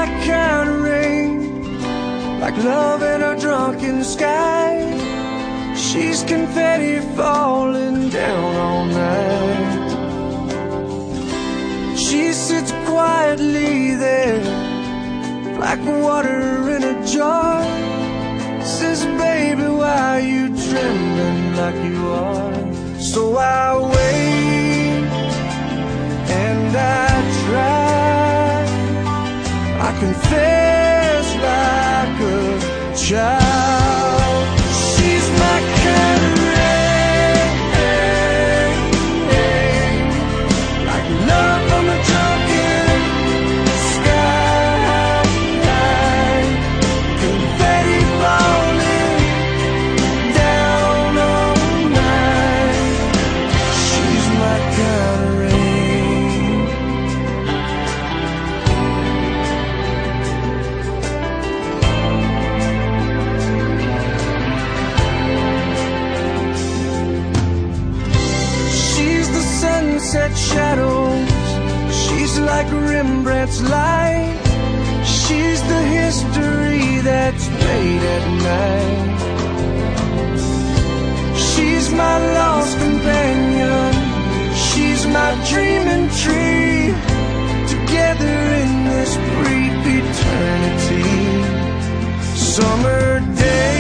my kind of rain, like love in a drunken sky. She's confetti falling down all night. She sits quietly there, like water in a jar. Says, baby, why are you trembling like you are? So I wait and I try, I confess like a child. She's my kind of rain, like love from a drunken sky. Confetti falling down all night. She's my kind of rain. Sunset shadows, she's like Rembrandt's light. She's the history that's made at night. She's my lost companion, she's my dreaming tree. Together in this brief eternity. Summer day